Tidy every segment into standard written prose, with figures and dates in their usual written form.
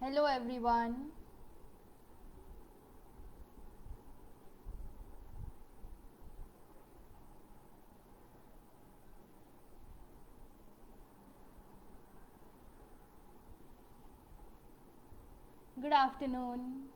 Hello everyone. Good afternoon.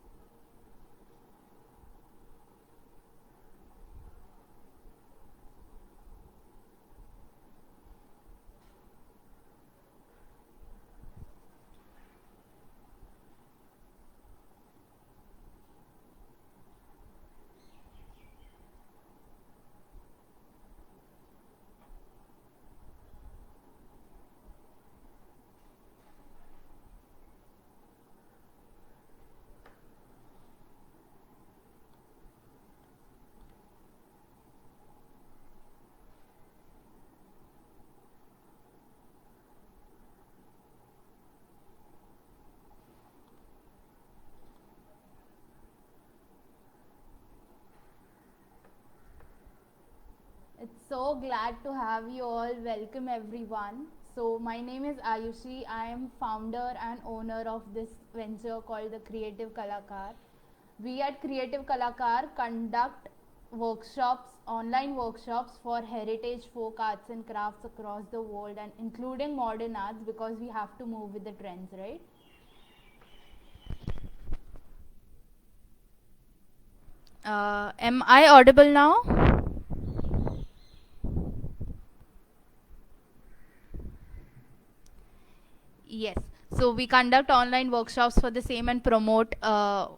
It's so glad to have you all. Welcome everyone. So my name is Ayushi. I am founder and owner of this venture called the Creative Kalakar. We at Creative Kalakar conduct workshops, online workshops for heritage folk arts and crafts across the world and including modern arts because we have to move with the trends, right? Am I audible now? Yes. So we conduct online workshops for the same and promote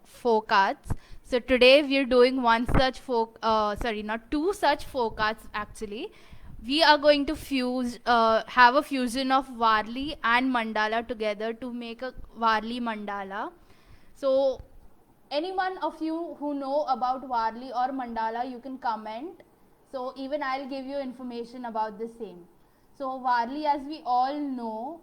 folk arts. So today we are doing one such not two such folk arts actually. We are going to have a fusion of Varli and Mandala together to make a Varli Mandala. So anyone of you who know about Varli or Mandala, you can comment. So even I'll give you information about the same. So Varli, as we all know,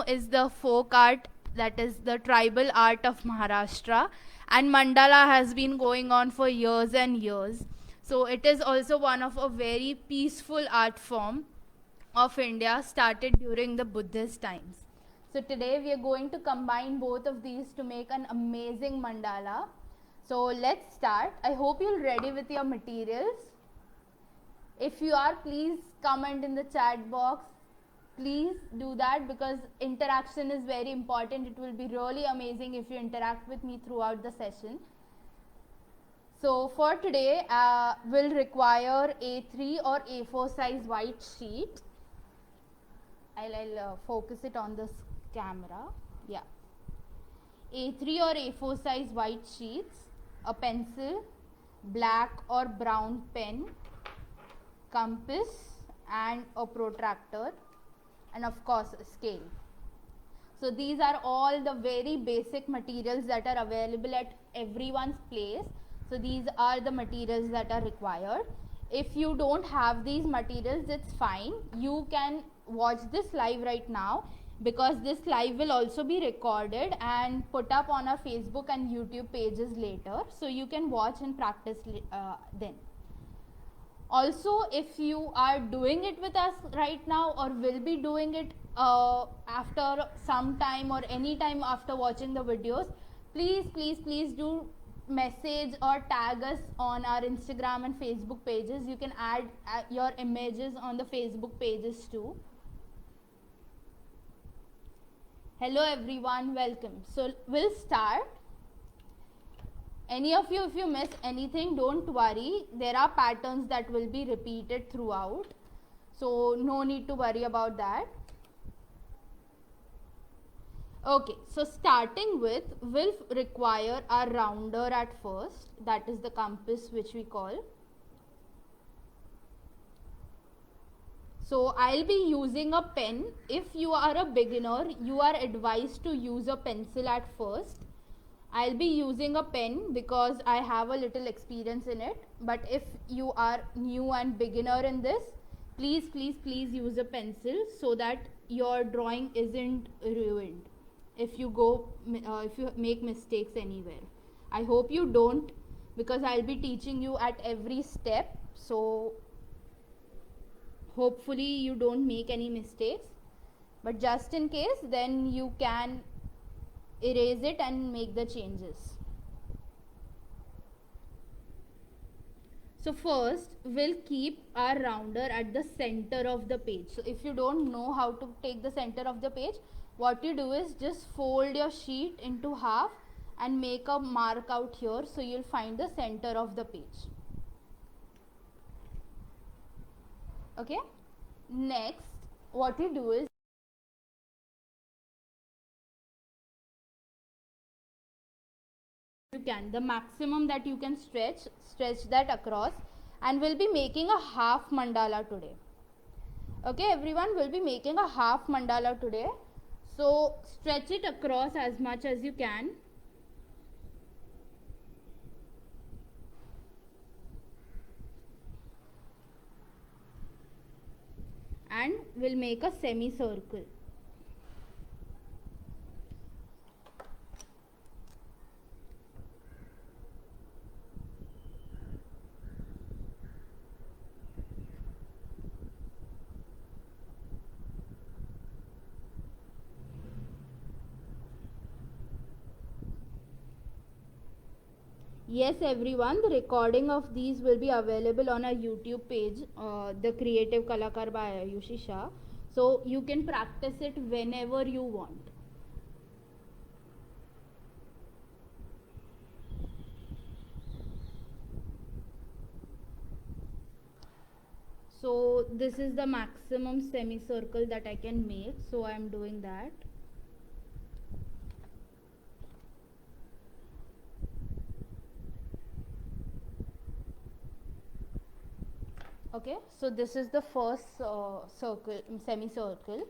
is the folk art, that is the tribal art of Maharashtra, and Mandala has been going on for years and years. So it is also one of a very peaceful art form of India, started during the Buddhist times. So today we are going to combine both of these to make an amazing mandala. So let's start. I hope you're ready with your materials. If you are, please comment in the chat box. Please do that because interaction is very important. It will be really amazing if you interact with me throughout the session. So for today, we'll require A3 or A4 size white sheet. I'll focus it on this camera. Yeah. A3 or A4 size white sheets, a pencil, black or brown pen, compass, and a protractor, and of course a scale. So these are all the very basic materials that are available at everyone's place. So these are the materials that are required. If you don't have these materials, it's fine. You can watch this live right now because this live will also be recorded and put up on our Facebook and YouTube pages later. So you can watch and practice then. Also, if you are doing it with us right now or will be doing it after some time or any time after watching the videos, please do message or tag us on our Instagram and Facebook pages. You can add your images on the Facebook pages too. Hello everyone, welcome. So we'll start. Any of you, if you miss anything, don't worry. There are patterns that will be repeated throughout. So no need to worry about that. Okay, so starting with, we'll require our rounder at first. That is the compass which we call. So I'll be using a pen. If you are a beginner, you are advised to use a pencil at first. I'll be using a pen because I have a little experience in it. But if you are new and beginner in this, please use a pencil so that your drawing isn't ruined if you make mistakes anywhere. I hope you don't because I'll be teaching you at every step. So hopefully you don't make any mistakes. but just in case, then you can erase it and make the changes. So first we'll keep our rounder at the center of the page. So if you don't know how to take the center of the page, what you do is just fold your sheet into half and make a mark out here, so you'll find the center of the page. Okay, next what you do is the maximum that you can stretch that across, and we'll be making a half mandala today. Okay everyone, will be making a half mandala today, so stretch it across as much as you can. And we'll make a semicircle. Yes everyone, the recording of these will be available on our YouTube page, the Creative Kalakar by Ayushi Shah. So you can practice it whenever you want. So this is the maximum semicircle that I can make, so I am doing that. Okay, so this is the first semicircle.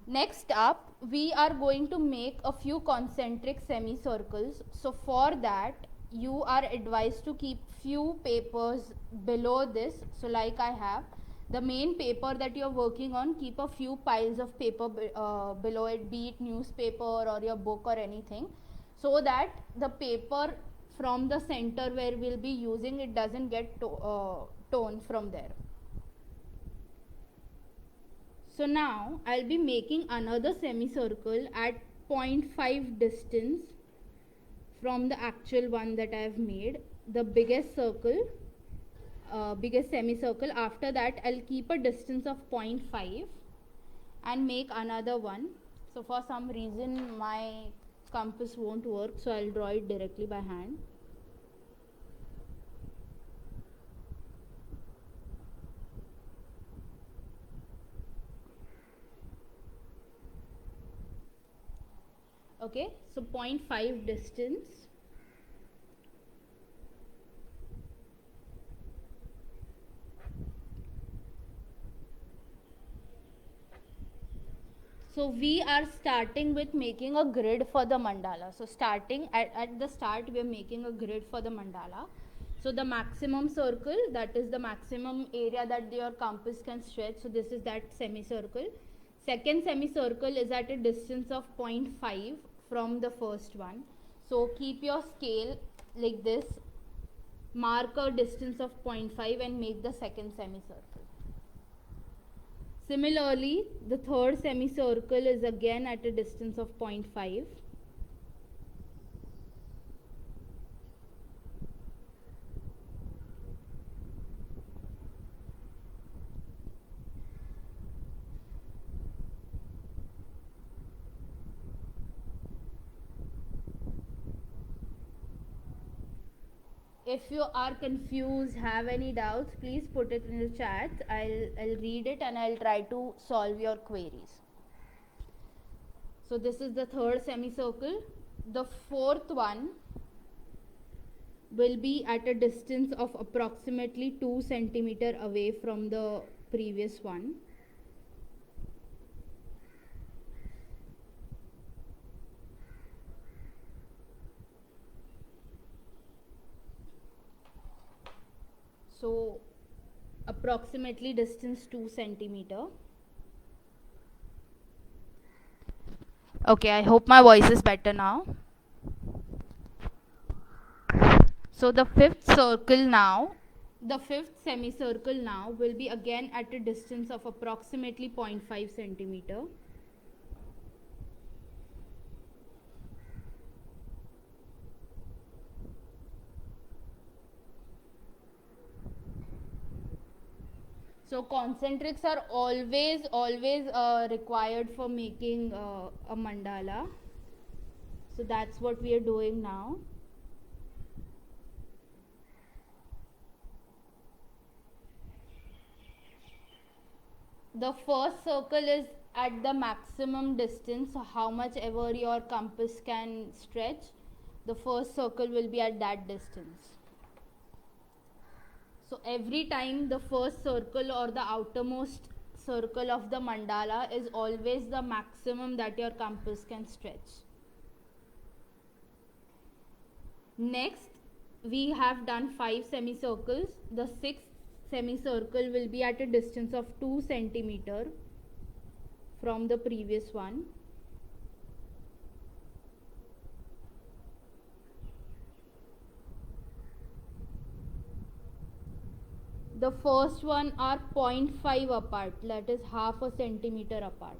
Next up, we are going to make a few concentric semicircles. So for that, you are advised to keep few papers below this. So like I have the main paper that you're working on, keep a few piles of paper below it, be it newspaper or your book or anything, so that the paper from the center where we'll be using it doesn't get torn from there. So now I'll be making another semicircle at 0.5 distance from the actual one that I have made, the biggest circle, biggest semicircle. After that I'll keep a distance of 0.5 and make another one. So for some reason my compass won't work, so I'll draw it directly by hand. Okay, so 0.5 distance. So we are starting with making a grid for the mandala. So starting at the start, we are making a grid for the mandala. So the maximum circle, that is the maximum area that your compass can stretch. So this is that semicircle. Second semicircle is at a distance of 0.5 from the first one. So keep your scale like this, mark a distance of 0.5 and make the second semicircle. Similarly, the third semicircle is again at a distance of 0.5. If you are confused, have any doubts, please put it in the chat. I'll read it and I'll try to solve your queries. So this is the third semicircle. The fourth one will be at a distance of approximately 2 centimeter away from the previous one. So approximately distance 2 centimeter. Okay, I hope my voice is better now. So the fifth semicircle now will be again at a distance of approximately 0.5 centimeter. So concentrics are always required for making a mandala. So that's what we are doing now. The first circle is at the maximum distance, so how much ever your compass can stretch, the first circle will be at that distance. So every time the first circle or the outermost circle of the mandala is always the maximum that your compass can stretch. Next, we have done 5 semicircles. The 6th semicircle will be at a distance of 2 centimeter from the previous one. The first one are 0.5 apart, that is half a centimeter apart.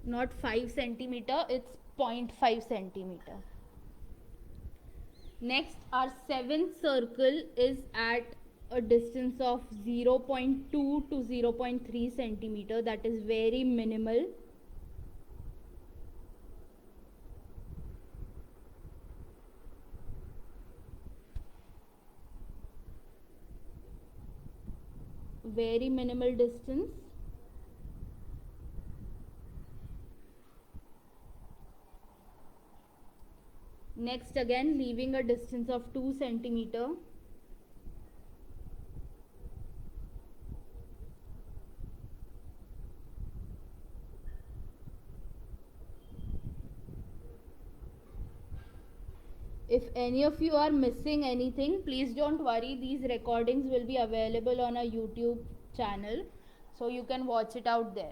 Not 5 centimeter, it's 0.5 centimeter. Next, our 7th circle is at a distance of 0.2 to 0.3 centimeter, that is very minimal. Very minimal distance. Next, again leaving a distance of 2 centimeter. If any of you are missing anything, please don't worry, these recordings will be available on our YouTube channel, so you can watch it out there.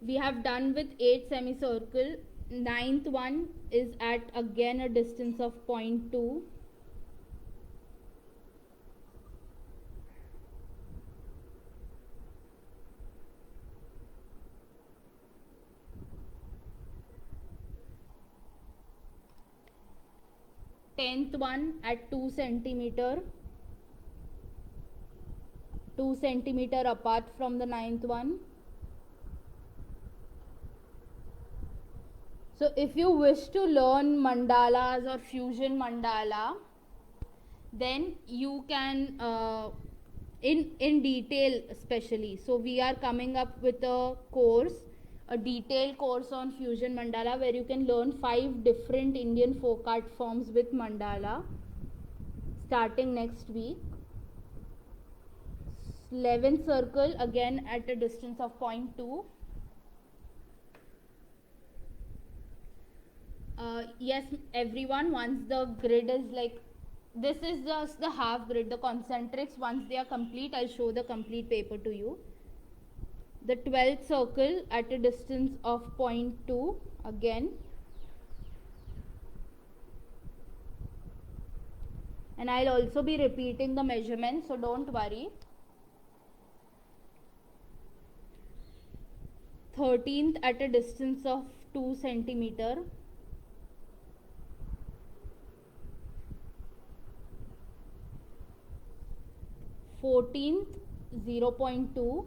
We have done with 8 semicircle. 9th one is at again a distance of 0.2. Tenth one at 2 centimeter. 2 centimeter apart from the 9th one. So if you wish to learn mandalas or fusion mandala, then you can in detail especially. So we are coming up with a course, a detailed course on fusion mandala, where you can learn 5 different Indian folk art forms with mandala starting next week. 11th circle again at a distance of 0.2. Yes, everyone, once the grid is like, this is just the half grid, the concentrics, once they are complete, I'll show the complete paper to you. The 12th circle at a distance of 0.2 again. And I'll also be repeating the measurements, so don't worry. 13th at a distance of 2 centimeter. 14th 0.2,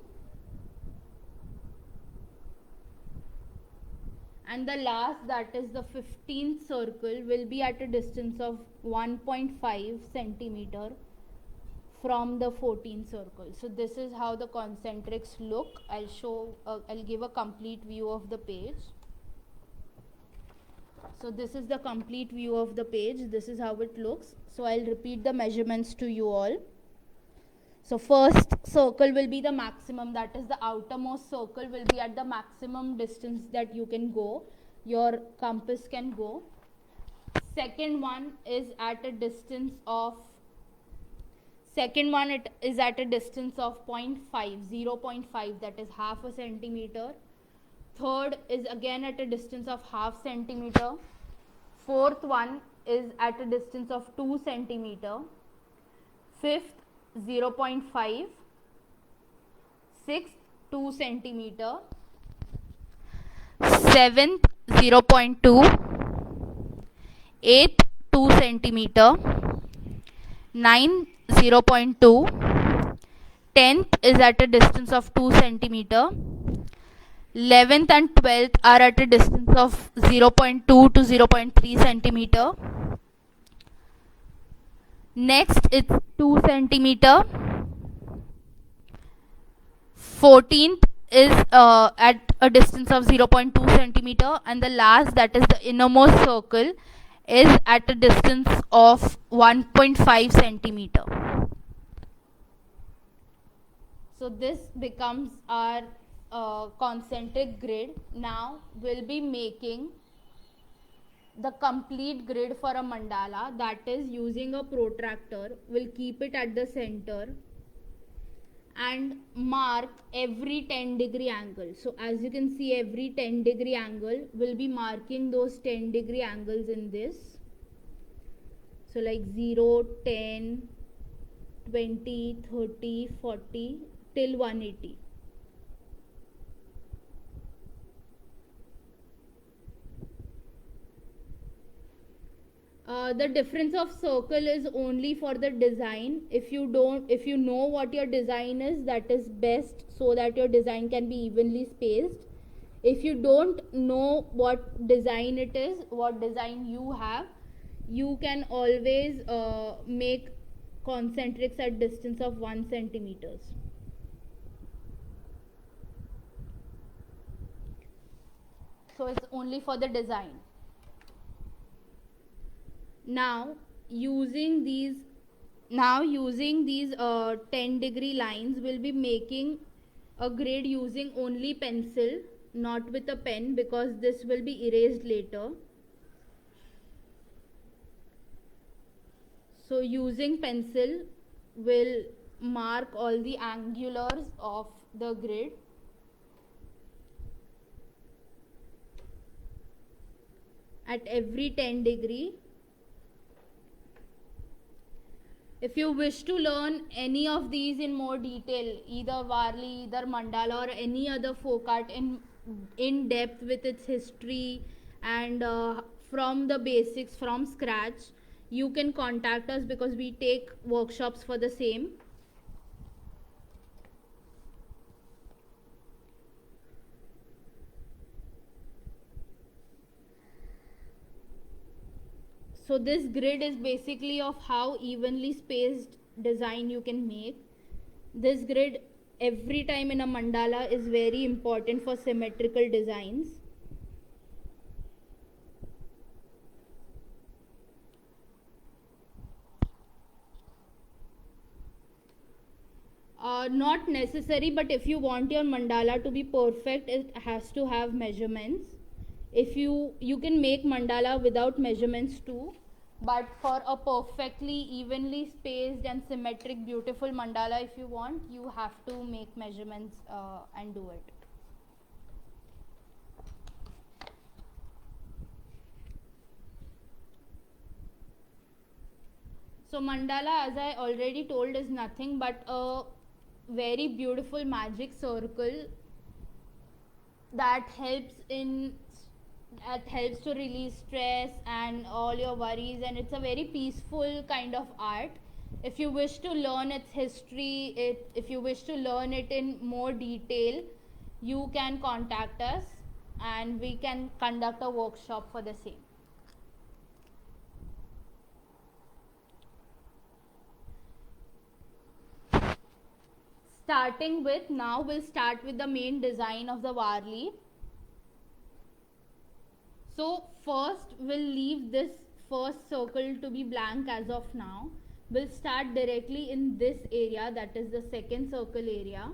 and the last, that is the 15th circle, will be at a distance of 1.5 centimeter from the 14th circle. So this is how the concentrics look. I'll give a complete view of the page. So this is the complete view of the page. This is how it looks. So I'll repeat the measurements to you all. So first circle will be the maximum, that is the outermost circle will be at the maximum distance that you can go, your compass can go. Second one is at a distance of, it is at a distance of 0.5, that is half a centimeter. Third is again at a distance of half centimeter. Fourth one is at a distance of 2 centimeter. Fifth 0.5, 6th 2 centimeter, 7th 0.2, 8th 2 centimeter, 9 0.2, 10th is at a distance of 2 centimeter, 11th and 12th are at a distance of 0.2 to 0.3 centimeter. Next it's 2 centimeter. 14th is at a distance of 0.2 centimeter, and the last, that is the innermost circle, is at a distance of 1.5 centimeter. So this becomes our concentric grid. Now we'll be making the complete grid for a mandala, that is using a protractor. We'll keep it at the center and mark every 10-degree angle. So as you can see, every 10-degree angle, will be marking those 10-degree angles in this. So like 0, 10, 20, 30, 40 till 180. The difference of circle is only for the design. If you know what your design is, that is best, so that your design can be evenly spaced. If you don't know what design it is, what design you have, you can always make concentrics at distance of 1 centimeters. So it's only for the design. Now using these 10-degree lines, we'll be making a grid using only pencil, not with a pen, because this will be erased later. So using pencil, we'll mark all the angulars of the grid. At every 10-degree. If you wish to learn any of these in more detail, either Varli, either mandala, or any other folk art in depth with its history and from the basics, from scratch, you can contact us, because we take workshops for the same. So this grid is basically of how evenly spaced design you can make. This grid every time in a mandala is very important for symmetrical designs. Not necessary, but if you want your mandala to be perfect, it has to have measurements. If you can make mandala without measurements too, but for a perfectly evenly spaced and symmetric beautiful mandala, if you want, you have to make measurements and do it. So mandala, as I already told, is nothing but a very beautiful magic circle that helps to release stress and all your worries, and it's a very peaceful kind of art. If you wish to learn its history, if you wish to learn it in more detail, you can contact us and we can conduct a workshop for the same. Now we'll start with the main design of the Varli. So first we'll leave this first circle to be blank as of now. We'll start directly in this area, that is the second circle area.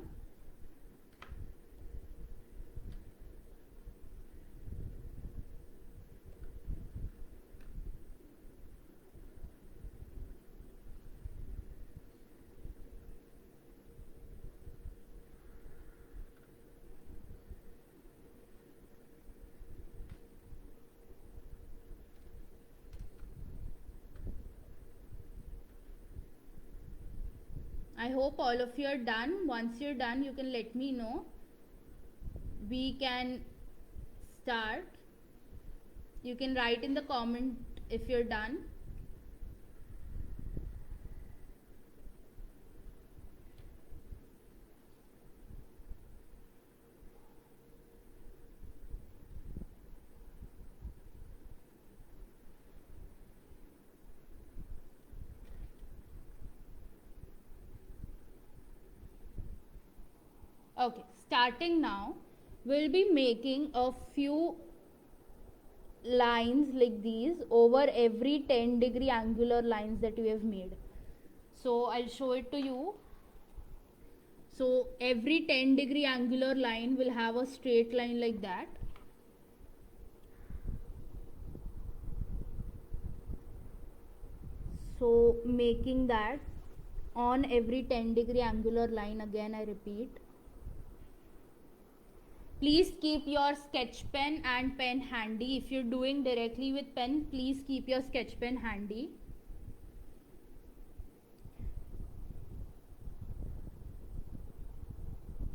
I hope all of you are done. Once you're done, you can let me know. We can start. You can write in the comment if you're done. Okay, starting now, we'll be making a few lines like these over every 10-degree angular lines that we have made. So I'll show it to you. So every 10-degree angular line will have a straight line like that. So making that on every 10-degree angular line, again I repeat. Please keep your sketch pen and pen handy. If you're doing directly with pen, please keep your sketch pen handy.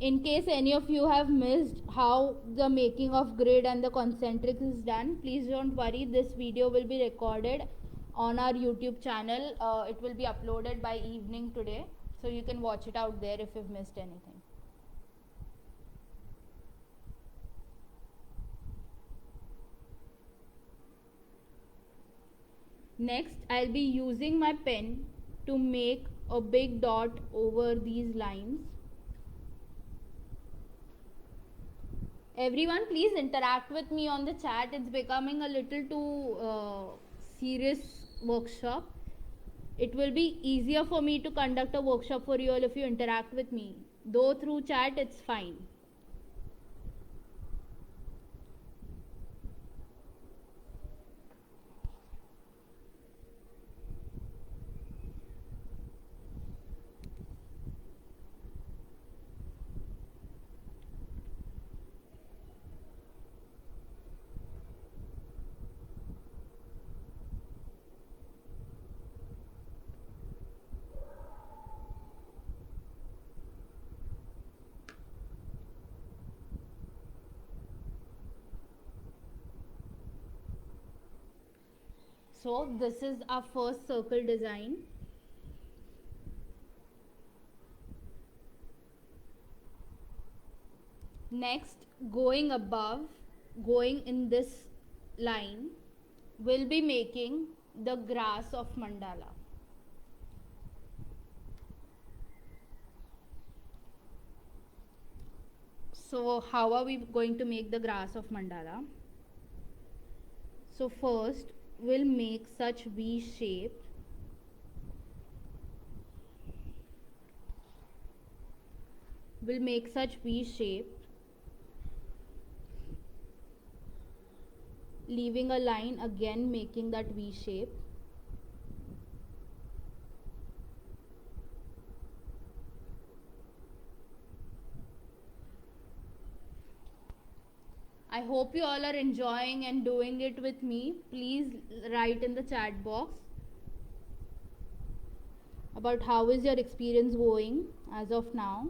In case any of you have missed how the making of grid and the concentrics is done, please don't worry. This video will be recorded on our YouTube channel. It will be uploaded by evening today, so you can watch it out there if you've missed anything. Next, I'll be using my pen to make a big dot over these lines. Everyone, please interact with me on the chat. It's becoming a little too serious workshop. It will be easier for me to conduct a workshop for you all if you interact with me. Though through chat, it's fine. So this is our first circle design. Next, going above, going in this line, we'll be making the grass of mandala. So how are we going to make the grass of mandala? So first, we'll make such V shape. We'll make such V shape, leaving a line again making that V shape. I hope you all are enjoying and doing it with me. Please write in the chat box about how is your experience going as of now.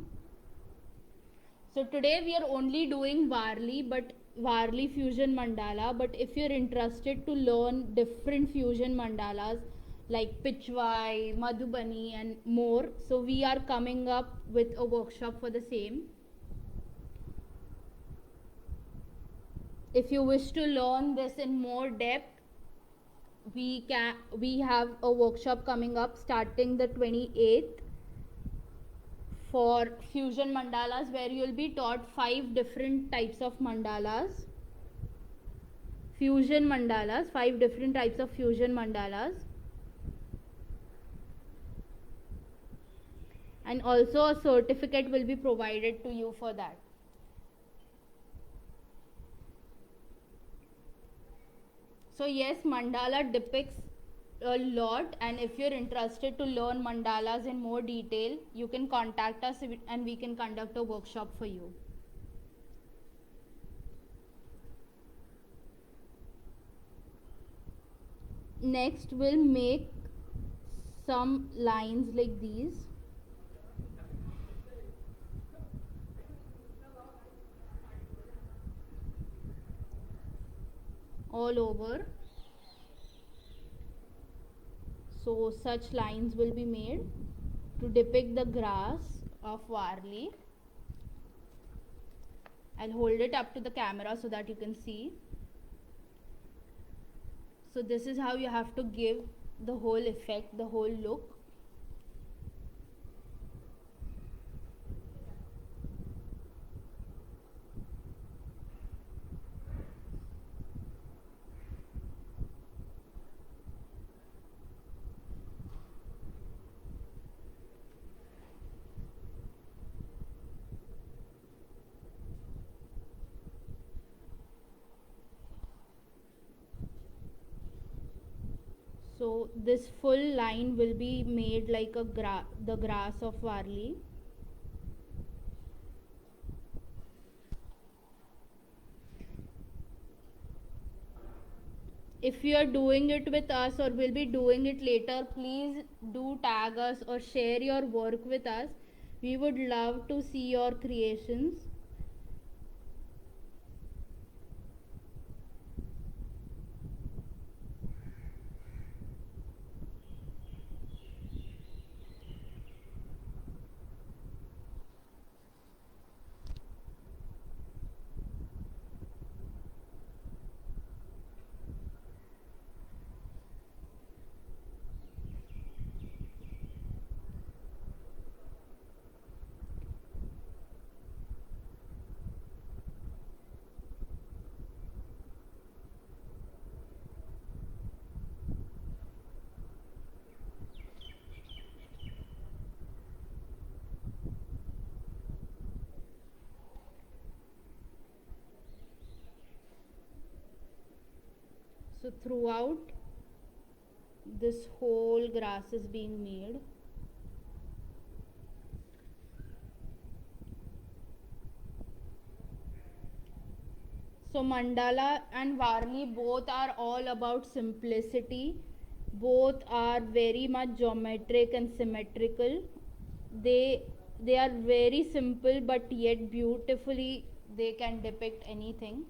So today we are only doing Varli fusion mandala, but if you're interested to learn different fusion mandalas like Pichwai, Madhubani and more, so we are coming up with a workshop for the same. If you wish to learn this in more depth, we have a workshop coming up starting the 28th for fusion mandalas, where you will be taught 5 different types of mandalas. Fusion mandalas, 5 different types of fusion mandalas. And also a certificate will be provided to you for that. So yes, mandala depicts a lot, and if you're interested to learn mandalas in more detail, you can contact us and we can conduct a workshop for you. Next, we'll make some lines like these. All over. So such lines will be made to depict the grass of Varli. I'll hold it up to the camera so that you can see. So this is how you have to give the whole effect, the whole look. So this full line will be made like the grass of Varli. If you are doing it with us or will be doing it later, please do tag us or share your work with us. We would love to see your creations. So throughout this whole grass is being made. So mandala and Varli both are all about simplicity. Both are very much geometric and symmetrical. They are very simple, but yet beautifully they can depict anything.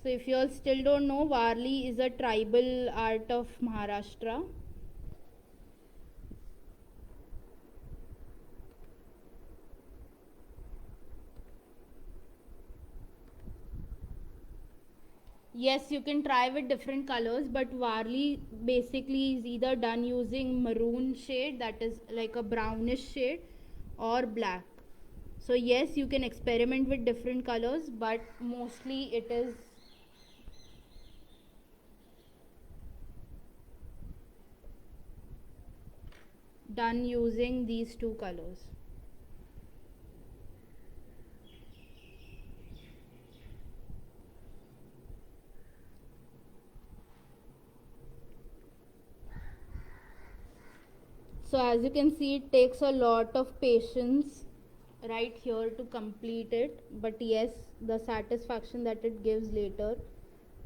So if you all still don't know, Varli is a tribal art of Maharashtra. Yes, you can try with different colors, but Varli basically is either done using maroon shade, that is like a brownish shade, or black. So yes, you can experiment with different colors, but mostly it is done using these two colors. So as you can see, it takes a lot of patience right here to complete it, but yes, the satisfaction that it gives later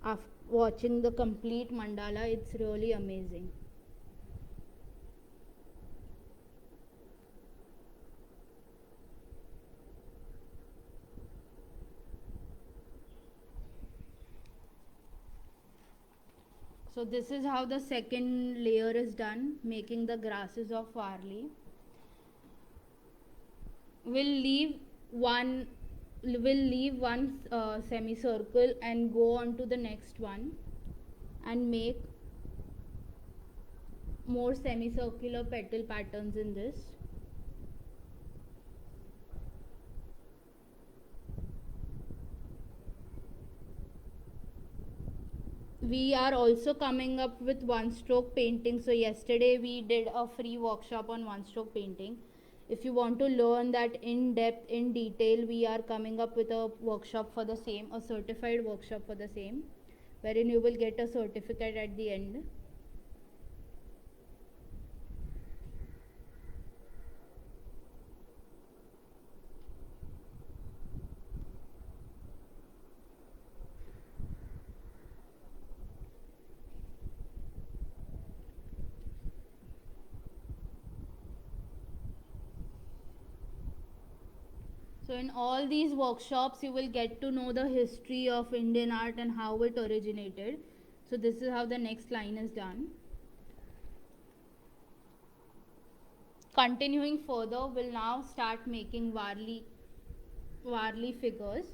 after watching the complete mandala, it's really amazing. So this is how the second layer is done, making the grasses of Varli. One we'll leave one semicircle and go on to the next one and make more semicircular petal patterns in this. We are also coming up with one stroke painting. So yesterday we did a free workshop on one stroke painting. If you want to learn that in depth, in detail, we are coming up with a workshop for the same, a certified workshop for the same, wherein you will get a certificate at the end. So in all these workshops you will get to know the history of Indian art and how it originated. So this is how the next line is done. Continuing further, we'll now start making Varli figures.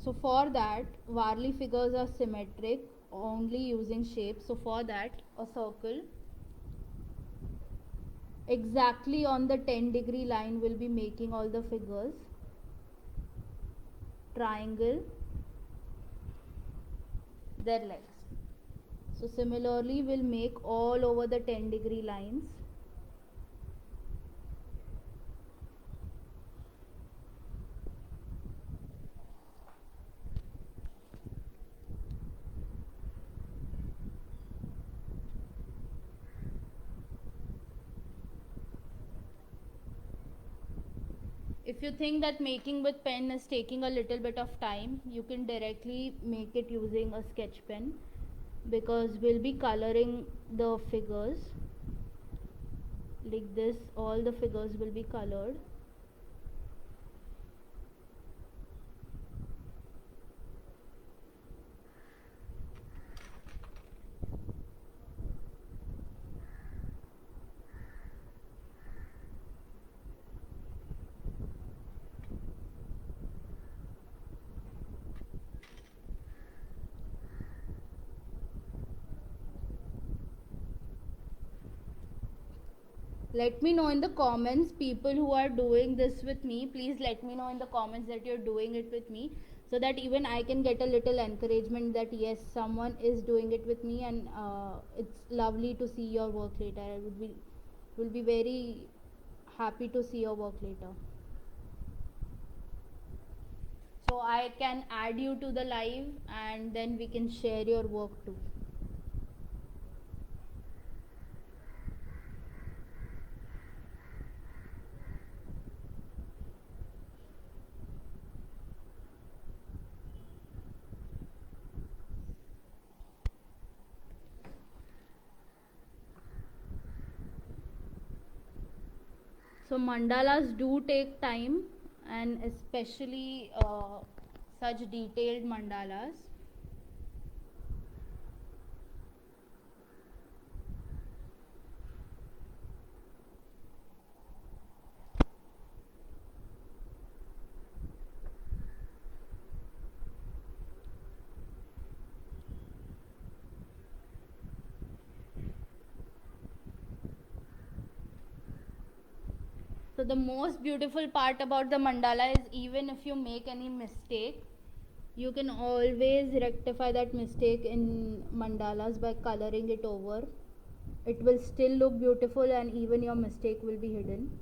So for that, Varli figures are symmetric, only using shapes. So for that, a circle exactly on the 10-degree line will be making all the figures. Triangle, their legs. So similarly, we'll make all over the 10-degree lines. If you think that making with pen is taking a little bit of time, you can directly make it using a sketch pen, because we'll be coloring the figures like this. All the figures will be colored. Let me know in the comments, people who are doing this with me, please let me know in the comments that you're doing it with me, so that even I can get a little encouragement that yes, someone is doing it with me. And it's lovely to see your work later. I will be very happy to see your work later, so I can add you to the live and then we can share your work too. So mandalas do take time, and especially such detailed mandalas. So the most beautiful part about the mandala is, even if you make any mistake, you can always rectify that mistake in mandalas by coloring it over. It will still look beautiful and even your mistake will be hidden.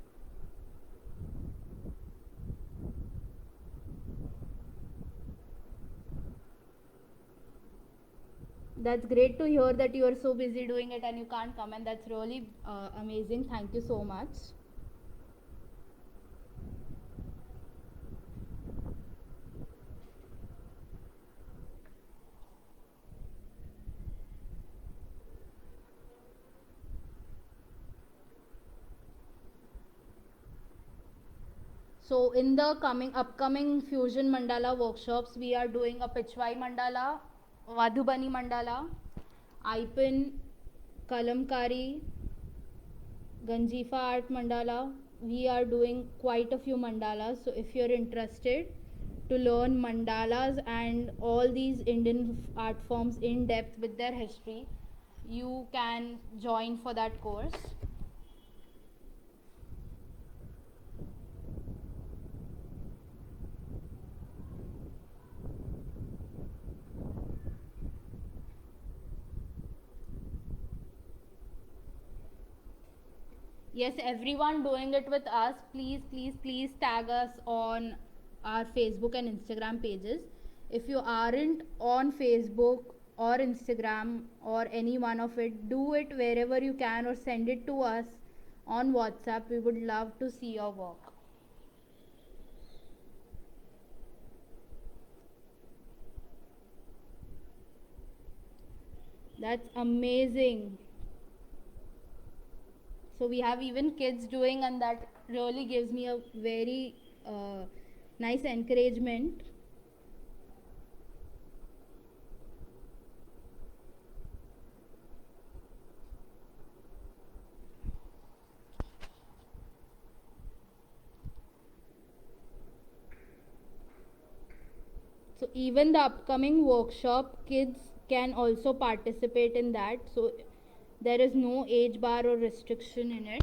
That's great to hear that you are so busy doing it and you can't come, and that's really amazing. Thank you so much. So in the upcoming fusion mandala workshops, we are doing a Pichwai mandala, Vadhubani mandala, Ipin, Kalamkari, Ganjifa art mandala. We are doing quite a few mandalas. So if you're interested to learn mandalas and all these Indian art forms in depth with their history, you can join for that course. Yes, everyone doing it with us, please tag us on our Facebook and Instagram pages. If you aren't on Facebook or Instagram or any one of it, do it wherever you can, or send it to us on WhatsApp. We would love to see your work. That's amazing. So we have even kids doing, and that really gives me a very nice encouragement. So even the upcoming workshop, kids can also participate in that. So there is no age bar or restriction in it.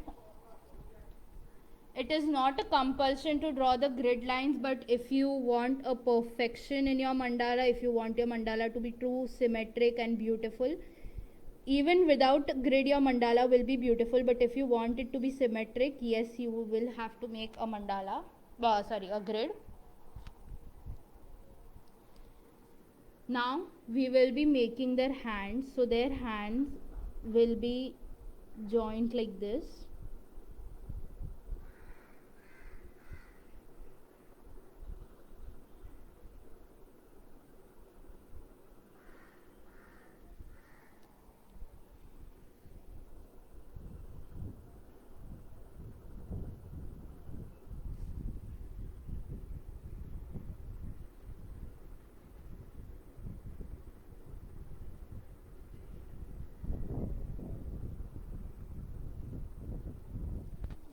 It is not a compulsion to draw the grid lines, but if you want a perfection in your mandala, if you want your mandala to be true, symmetric and beautiful, even without grid your mandala will be beautiful. But if you want it to be symmetric, yes, you will have to make a mandala, a grid. Now we will be making their hands, so their hands will be joined like this.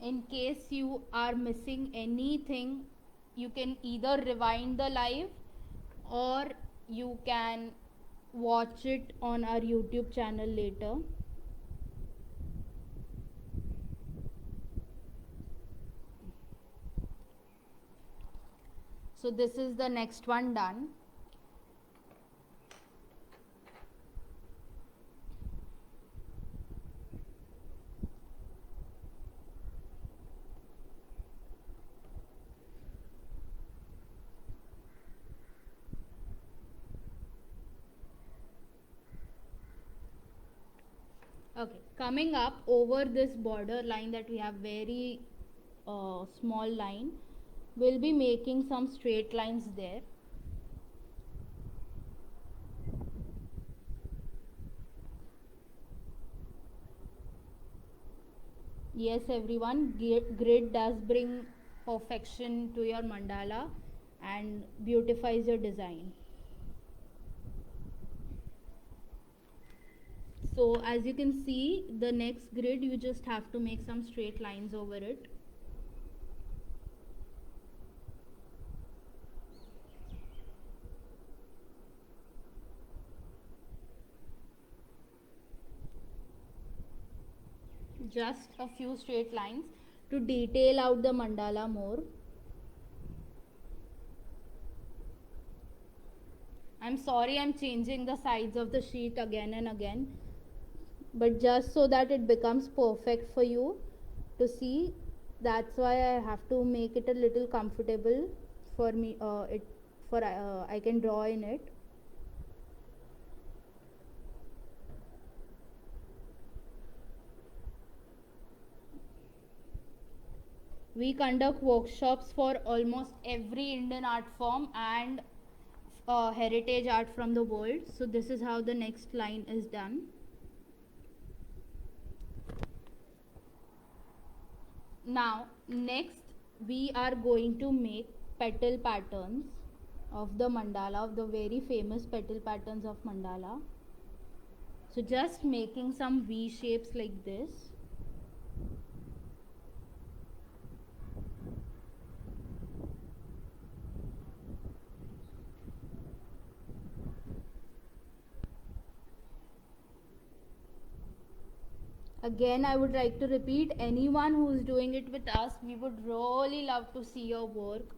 In case you are missing anything, you can either rewind the live or you can watch it on our YouTube channel later. So this is the next one done. Okay, coming up over this border line that we have very small line, we'll be making some straight lines there. Yes, everyone, grid does bring perfection to your mandala and beautifies your design. So as you can see, the next grid, you just have to make some straight lines over it. Just a few straight lines to detail out the mandala more. I'm sorry I'm changing the sides of the sheet again and again, but just so that it becomes perfect for you to see, that's why I have to make it a little comfortable for me, I can draw in it. We conduct workshops for almost every Indian art form and heritage art from the world. So this is how the next line is done. Now next we are going to make petal patterns of the mandala, of the very famous petal patterns of mandala. So just making some V shapes like this. Again, I would like to repeat, anyone who is doing it with us, we would really love to see your work.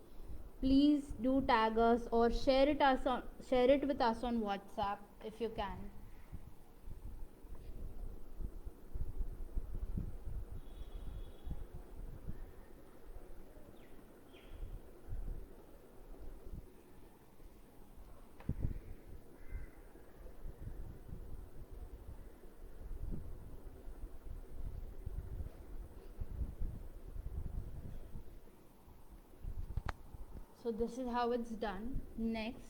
Please do tag us or share it with us on WhatsApp if you can. So this is how it's done. Next,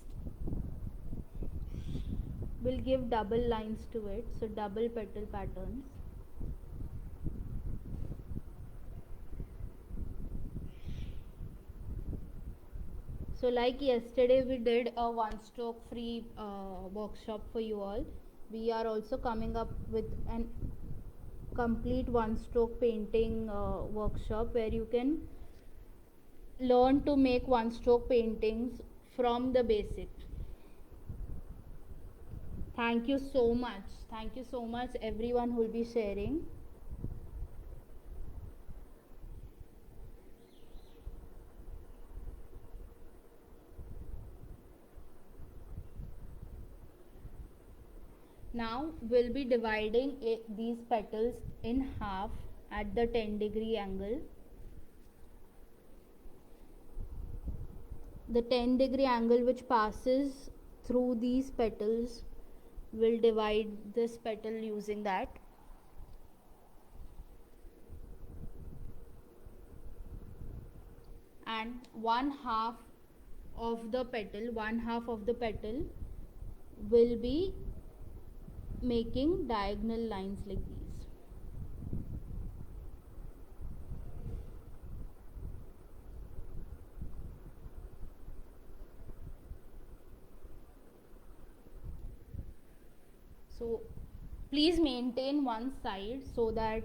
we'll give double lines to it, so double petal patterns. So like yesterday we did a one stroke free workshop for you all. We are also coming up with an complete one stroke painting workshop where you can learn to make one stroke paintings from the basic. Thank you so much. Thank you so much everyone who will be sharing. Now we'll be dividing these petals in half at the 10-degree angle. The 10-degree angle which passes through these petals will divide this petal using that. And one half of the petal will be making diagonal lines like these. So please maintain one side so that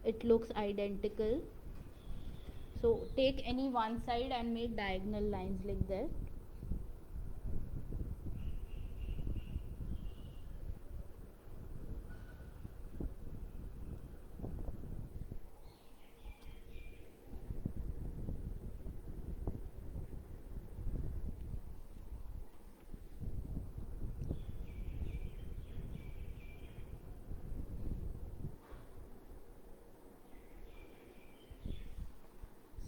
it looks identical. So take any one side and make diagonal lines like that.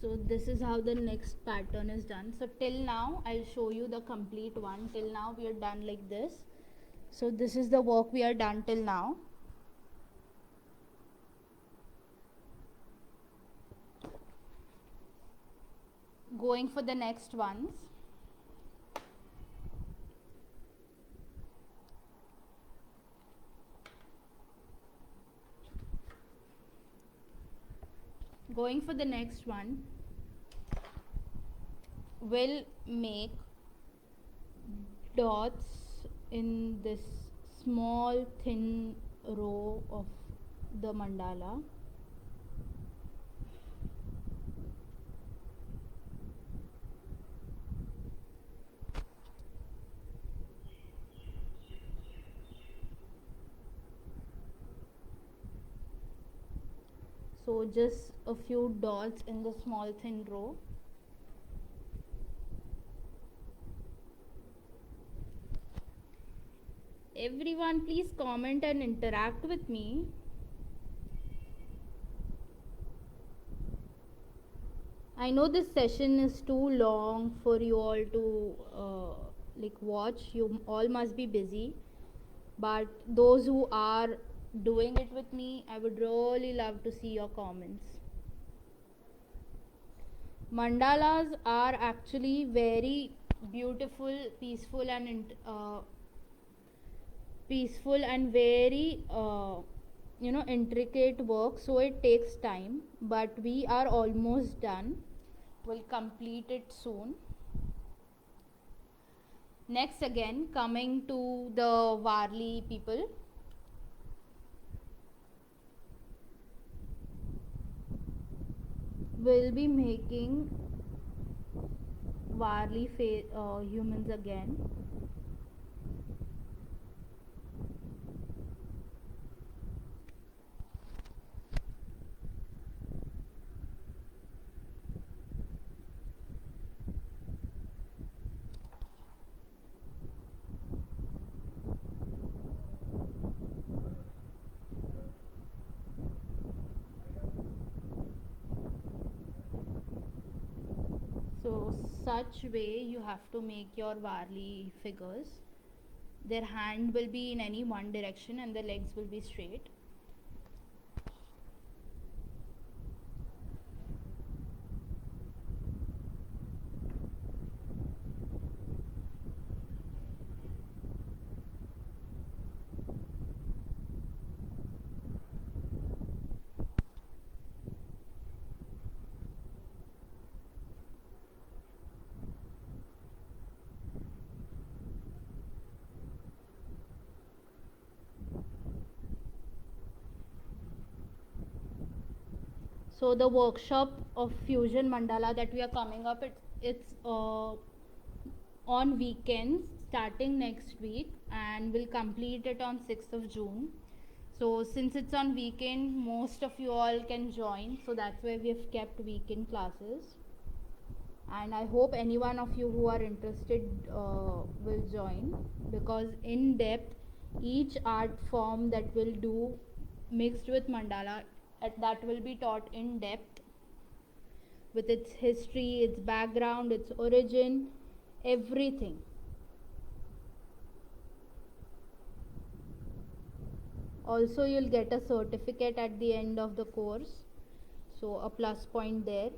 So this is how the next pattern is done. So till now I'll show you the complete one. Till now we are done like this. So this is the work we are done till now. Going for the next ones. Going for the next one, we'll make dots in this small thin row of the mandala. So just a few dots in the small thin row. Everyone please comment and interact with me. I know this session is too long for you all to watch. You all must be busy, but those who are doing it with me, I would really love to see your comments. Mandalas are actually very beautiful, peaceful and very intricate work, so it takes time, but we are almost done. We'll complete it soon. Next, again coming to the Warli people. We'll be making Warli humans again. So such way you have to make your Warli figures. Their hand will be in any one direction and the legs will be straight. So the workshop of fusion mandala that we are coming up, it's on weekends starting next week, and we'll complete it on 6th of June. So since it's on weekend, most of you all can join, so that's why we have kept weekend classes. And I hope any one of you who are interested will join, because in depth each art form that we'll do mixed with mandala, that will be taught in depth with its history, its background, its origin, everything. Also, you'll get a certificate at the end of the course, so a plus point there.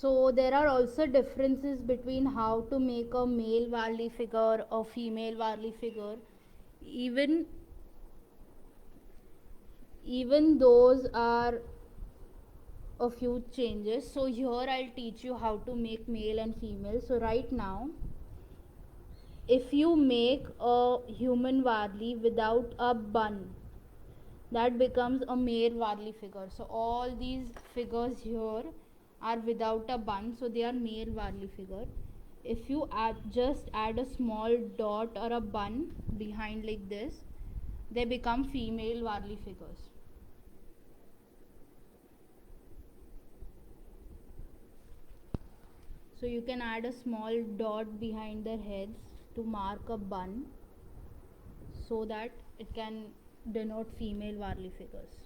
So there are also differences between how to make a male Varli figure or female Varli figure. Even those are a few changes. So here I'll teach you how to make male and female. So right now, if you make a human Varli without a bun, that becomes a male Varli figure. So all these figures here are without a bun, so they are male Varli figure. If you just add a small dot or a bun behind like this, they become female Varli figures. So you can add a small dot behind their heads to mark a bun, so that it can denote female Varli figures.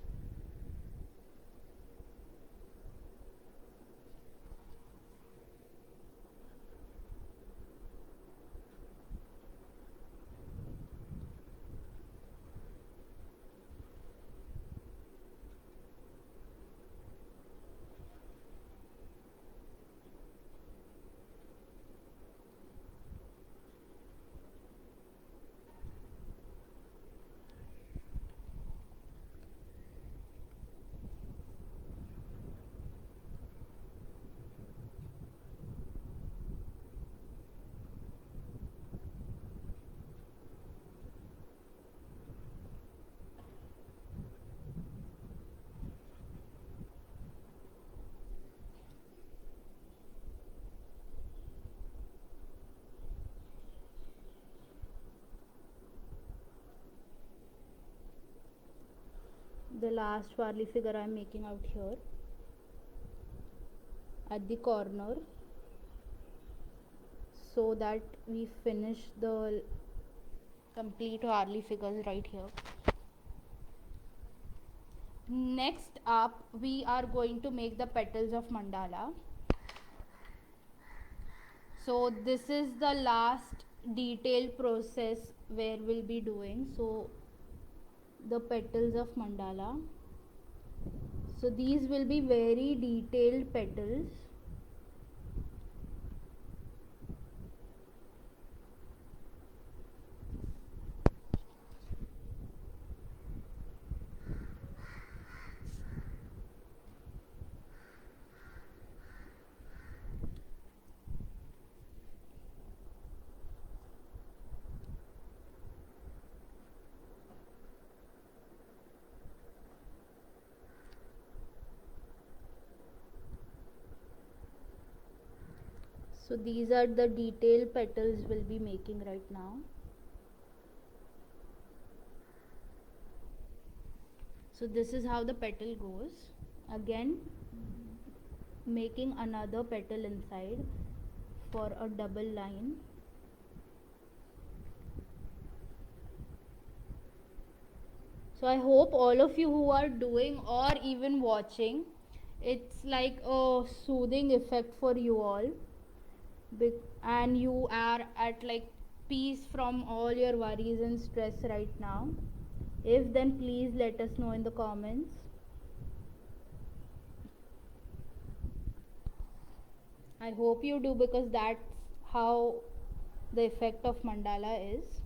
The last Varli figure I am making out here at the corner, so that we finish the complete Varli figures right here. Next up, we are going to make the petals of mandala. So this is the last detailed process where we'll be doing. So the petals of mandala. So these will be very detailed petals. So these are the detailed petals we'll be making right now. So this is how the petal goes. Again, making another petal inside for a double line. So I hope all of you who are doing or even watching, it's like a soothing effect for you all, and you are at like peace from all your worries and stress right now. If then, please let us know in the comments. I hope you do, because that's how the effect of mandala is.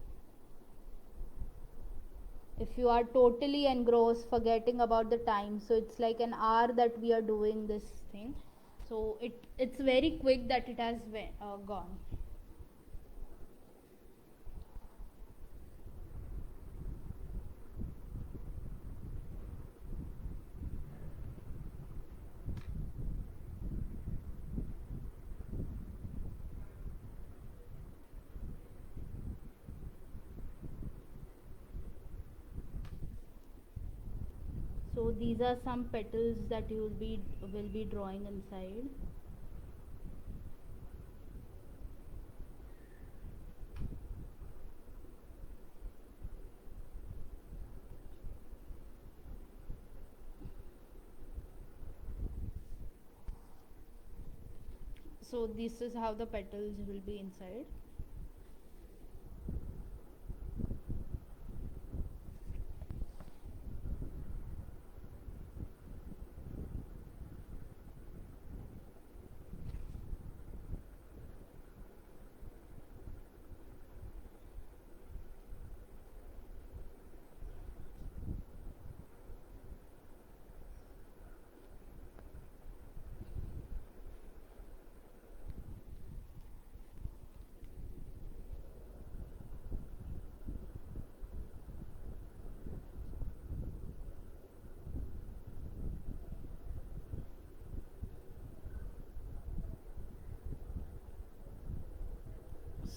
If you are totally engrossed, forgetting about the time, so it's like an hour that we are doing this thing, so it's very quick that it has gone. So these are some petals that you will be drawing inside. So this is how the petals will be inside.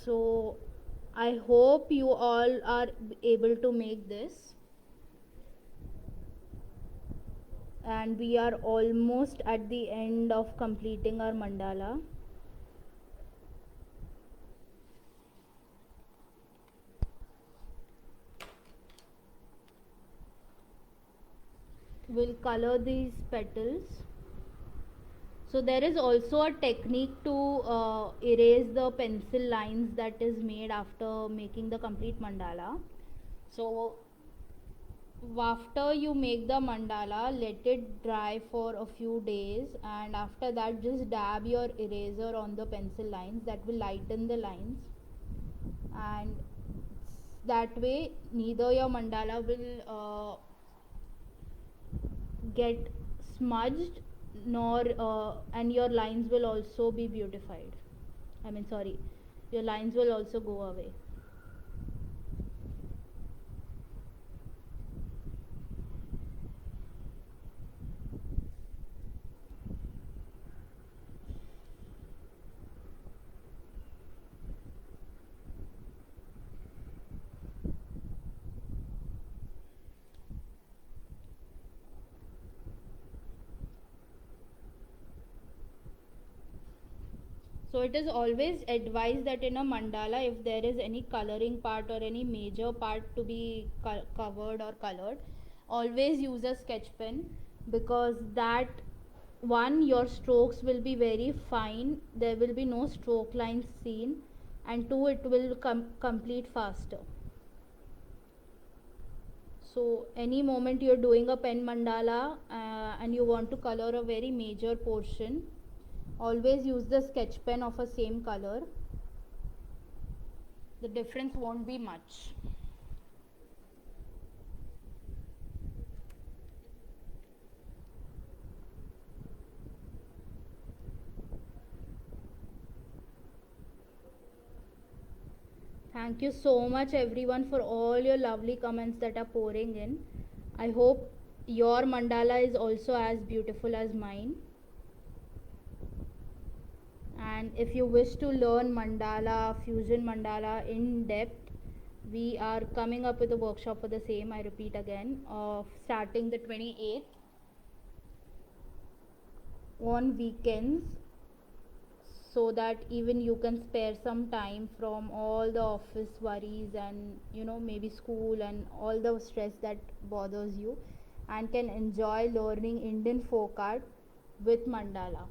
So I hope you all are able to make this, and we are almost at the end of completing our mandala. We'll color these petals. So there is also a technique to erase the pencil lines that is made after making the complete mandala. So after you make the mandala, let it dry for a few days, and after that just dab your eraser on the pencil lines. That will lighten the lines, and that way neither your mandala will get smudged, nor and your lines will also be beautified. Your lines will also go away. So it is always advised that in a mandala, if there is any coloring part or any major part to be covered or colored, always use a sketch pen, because that one, your strokes will be very fine, there will be no stroke lines seen, and two, it will complete faster. So any moment you are doing a pen mandala and you want to color a very major portion, always use the sketch pen of a same color. The difference won't be much. Thank you so much everyone for all your lovely comments that are pouring in. I hope your mandala is also as beautiful as mine. And if you wish to learn mandala, fusion mandala in depth, we are coming up with a workshop for the same, I repeat again, of starting the 28th on weekends, so that even you can spare some time from all the office worries and maybe school and all the stress that bothers you, and can enjoy learning Indian folk art with mandala.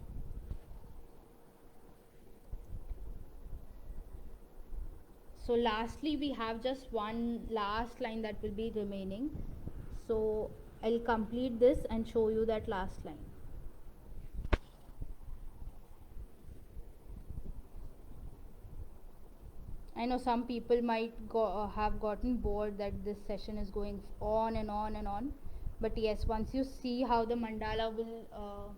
So lastly, we have just one last line that will be remaining, so I'll complete this and show you that last line. I know some people might have gotten bored that this session is going on and on and on, but yes, once you see how the mandala will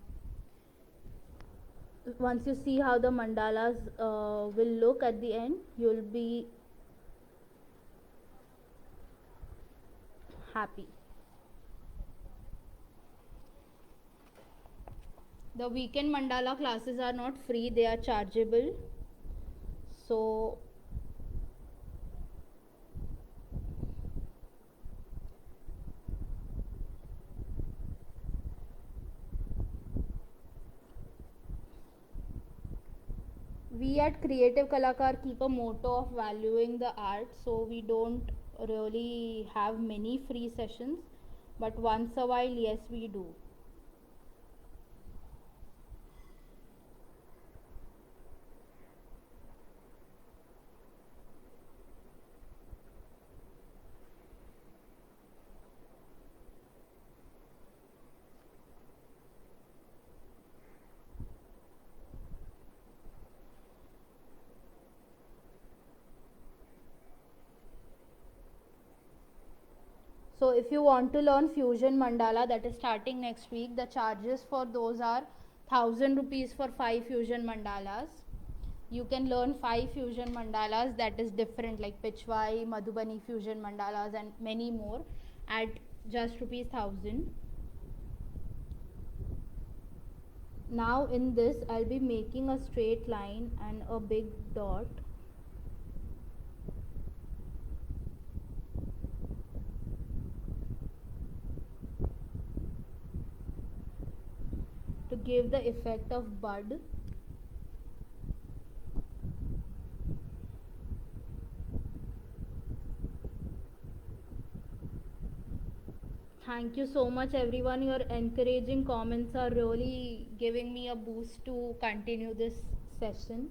once you see how the mandalas will look at the end, you'll be happy. The weekend mandala classes are not free, they are chargeable. So we at Creative Kalakar keep a motto of valuing the art, so we don't really have many free sessions, but once a while, yes, we do. So if you want to learn fusion mandala, that is starting next week, the charges for those are 1000 rupees for 5 fusion mandalas. You can learn 5 fusion mandalas that is different, like Pichwai, Madhubani fusion mandalas and many more at just rupees 1000. Now in this I'll be making a straight line and a big dot. To give the effect of bud. Thank you so much everyone, your encouraging comments are really giving me a boost to continue this session.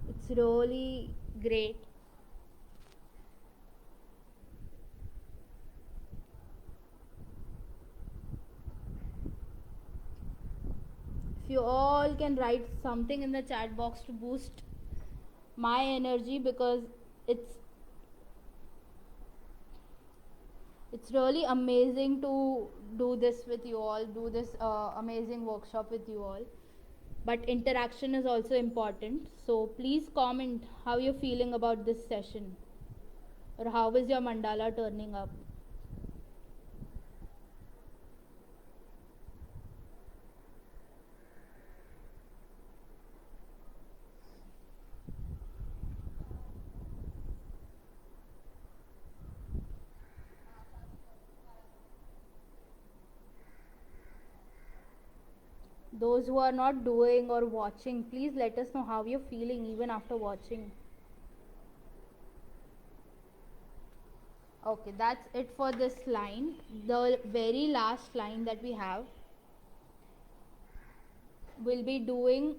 It's really great. If you all can write something in the chat box to boost my energy, because it's really amazing to do this with you all, do this amazing workshop with you all, but interaction is also important. So please comment how you're feeling about this session, or how is your mandala turning up. Those who are not doing or watching, please let us know how you're feeling even after watching. Okay, that's it for this line. The very last line that we have, we'll be doing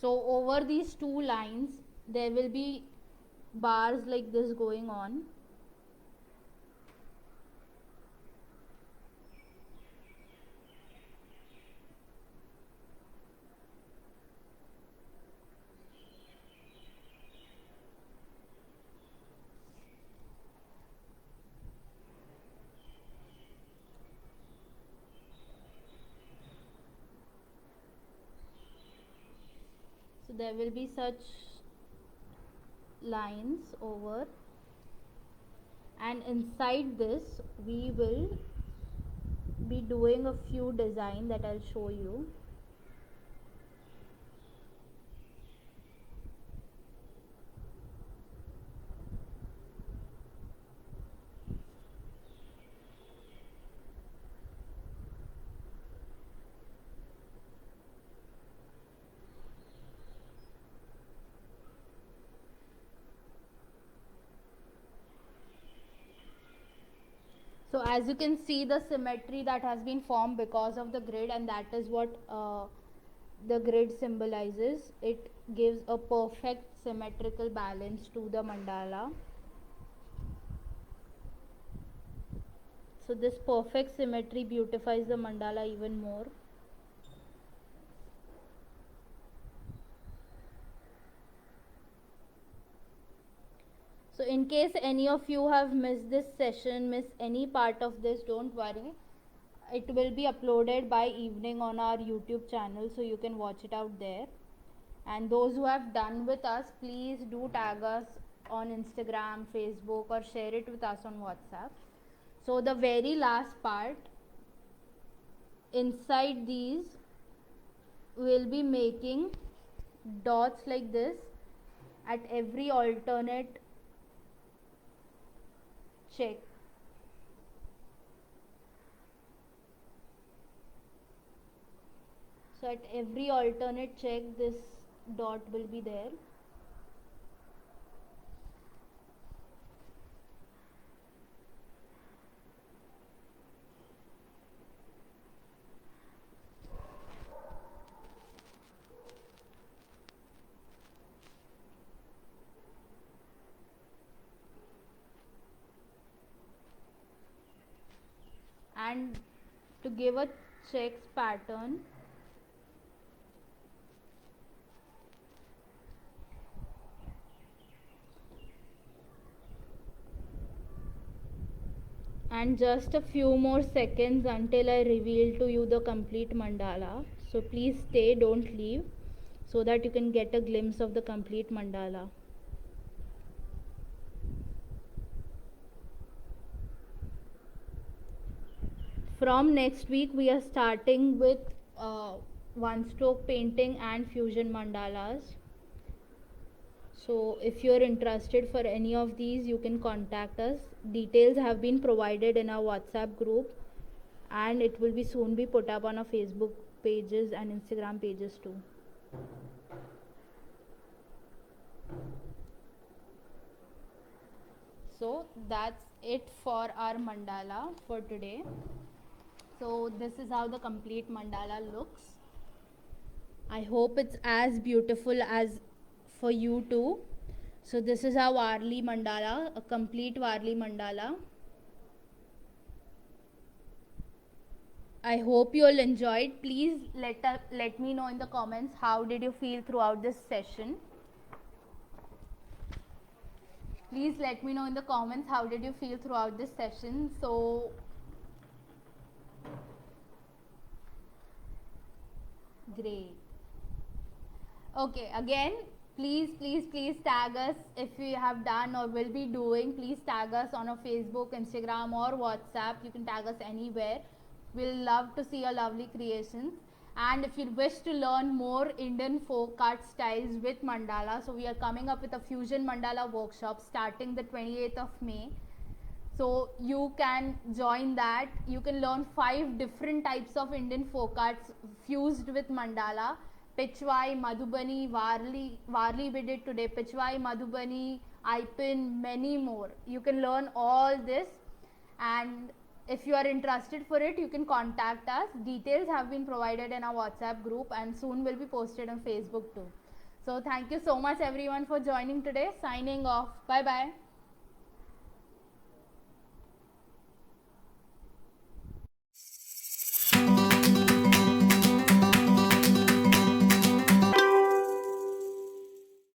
so over these two lines there will be bars like this going on. So there will be such lines over, and inside this we will be doing a few design that I'll show you. So as you can see, the symmetry that has been formed because of the grid, and that is what the grid symbolizes. It gives a perfect symmetrical balance to the mandala. So this perfect symmetry beautifies the mandala even more. So in case any of you have missed this session, missed any part of this, don't worry. It will be uploaded by evening on our YouTube channel, so you can watch it out there. And those who have done with us, please do tag us on Instagram, Facebook, or share it with us on WhatsApp. So the very last part, inside these, we'll be making dots like this at every alternate check. So at every alternate check, this dot will be there. And to give a checks pattern, and just a few more seconds until I reveal to you the complete mandala. So please stay, don't leave, so that you can get a glimpse of the complete mandala. From next week, we are starting with one stroke painting and fusion mandalas. So if you're interested for any of these, you can contact us. Details have been provided in our WhatsApp group, and it will be soon be put up on our Facebook pages and Instagram pages too. So that's it for our mandala for today. So this is how the complete mandala looks. I hope it's as beautiful as for you too. So this is our Varli mandala, a complete Varli mandala. I hope you all enjoyed. Please let me know in the comments how did you feel throughout this session. Please let me know in the comments how did you feel throughout this session. So great. Okay, again, please tag us if you have done or will be doing. Please tag us on our Facebook, Instagram, or WhatsApp. You can tag us anywhere. We'll love to see your lovely creations. And if you wish to learn more Indian folk art styles with mandala, so we are coming up with a fusion mandala workshop starting the 28th of May. So you can join that. You can learn 5 different types of Indian folk arts fused with mandala. Pichwai, Madhubani, Varli we did today. Pichwai, Madhubani, Ipin, many more. You can learn all this, and if you are interested for it, you can contact us. Details have been provided in our WhatsApp group and soon will be posted on Facebook too. So thank you so much everyone for joining today. Signing off. Bye bye.